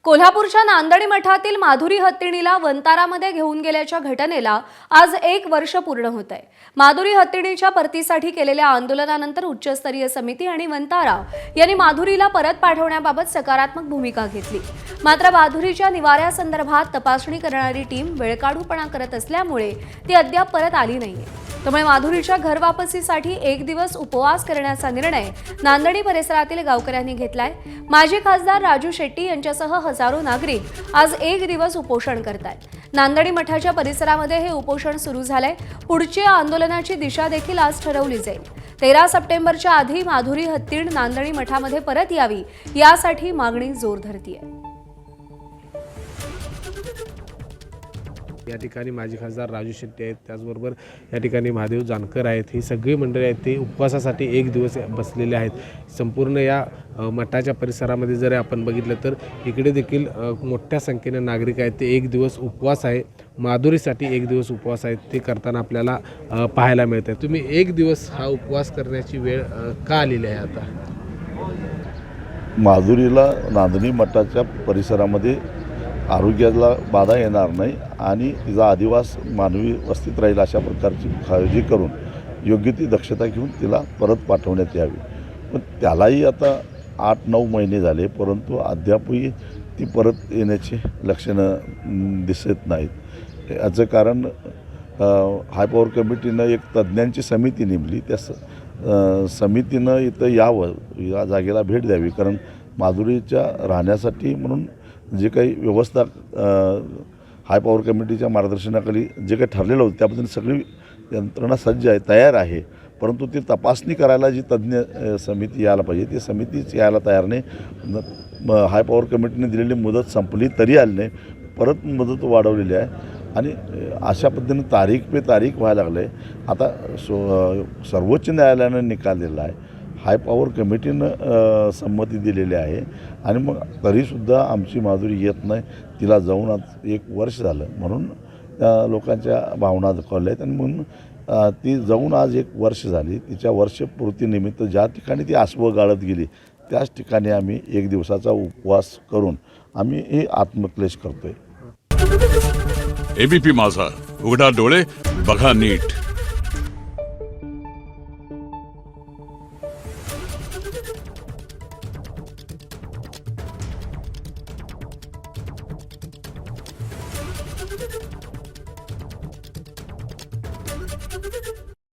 कोल्हापूरच्या नांदणी मठातील माधुरी हत्तीणीला वंतारामध्ये घेऊन गेल्याच्या घटनेला आज 1 वर्ष पूर्ण होत आहे। माधुरी हत्तीणीच्या परतीसाठी केलेल्या आंदोलनानंतर उच्चस्तरीय समिती आणि वंतारा यांनी माधुरीला परत पाठवण्याबाबत सकारात्मक भूमिका घेतली। मात्र माधुरीच्या निवाऱ्यासंदर्भात तपासणी करणारी टीम वेळकाढूपणा करत असल्यामुळे ती अद्याप परत आली नाहीये। त्यामुळे माधुरीच्या घरवापसीसाठी 1 दिवस उपवास करण्याचा निर्णय नांदणी परिसरातील गावकऱ्यांनी घेतलाय। माजी खासदार राजू शेट्टी यांच्यासह हजारो नागरिक आज 1 दिवस उपोषण करतायत। नांदणी मठाच्या परिसरामध्ये हे उपोषण सुरू झालंय। पुढच्या आंदोलनाची दिशा देखील आज ठरवली जाईल। 13 सप्टेंबरच्या आधी माधुरी हत्तीण नांदणी मठामध्ये परत यावी यासाठी मागणी जोर धरतीये। या ठिकाणी माजी खासदार राजू शेट्टी आहेत, त्याचबरोबर या ठिकाणी महादेव जानकर आहेत। ही सगळी मंडळी आहेत ते उपवासासाठी 1 दिवस बसलेले आहेत। संपूर्ण या मठाच्या परिसरामध्ये जर आपण बघितलं तर इकडे देखील मोठ्या संख्येने नागरिक आहेत ते 1 दिवस उपवास आहे। माधुरीसाठी 1 दिवस उपवास आहेत ते करताना आपल्याला पाहायला मिळतं। तुम्ही 1 दिवस हा उपवास करण्याची वेळ का आलेली आहे? आता माधुरीला नांदणी मठाच्या परिसरामध्ये आरोग्याला बाधा येणार नाही आणि तिचा आदिवास मानवी वस्तीत राहील अशा प्रकारची काळजी करून योग्य ती दक्षता घेऊन तिला परत पाठवण्यात यावी। पण त्यालाही आता 8-9 महिने झाले, परंतु अद्यापही ती परत येण्याची लक्षणं दिसत नाहीत। याचं कारण हाय पॉवर कमिटीनं एक तज्ज्ञांची समिती नेमली। त्या समितीनं इथं यावं, या जागेला भेट द्यावी, कारण माधुरीच्या राहण्यासाठी म्हणून जे काही व्यवस्था हाय पॉवर कमिटीच्या मार्गदर्शनाखाली जे काही ठरलेलं होतं त्याबद्दल सगळी यंत्रणा सज्ज आहे, तयार आहे। परंतु ती तपासणी करायला जी तज्ज्ञ समिती यायला पाहिजे ती समितीच यायला तयार नाही। हाय पॉवर कमिटीने दिलेली मुदत संपली तरी आली नाही, परत मुदत वाढवलेली आहे आणि अशा पद्धतीने तारीख पे तारीख व्हायला लागलं आहे। आता सर्वोच्च न्यायालयानं निकाल दिला आहे, हाय पॉवर कमिटीनं संमती दिलेली आहे आणि मग तरीसुद्धा आमची माधुरी येत नाही। तिला जाऊन आज 1 वर्ष झालं, म्हणून लोकांच्या भावना दुखावल्या आहेत आणि म्हणून ती जाऊन आज 1 वर्ष झाली। तिच्या वर्षपूर्तीनिमित्त ज्या ठिकाणी ती आसवं गाळत गेली त्याच ठिकाणी आम्ही 1 दिवसाचा उपवास करून आम्ही हे आत्मक्लेश करतोय। एबीपी माझा, उघडा डोळे बघा नीट।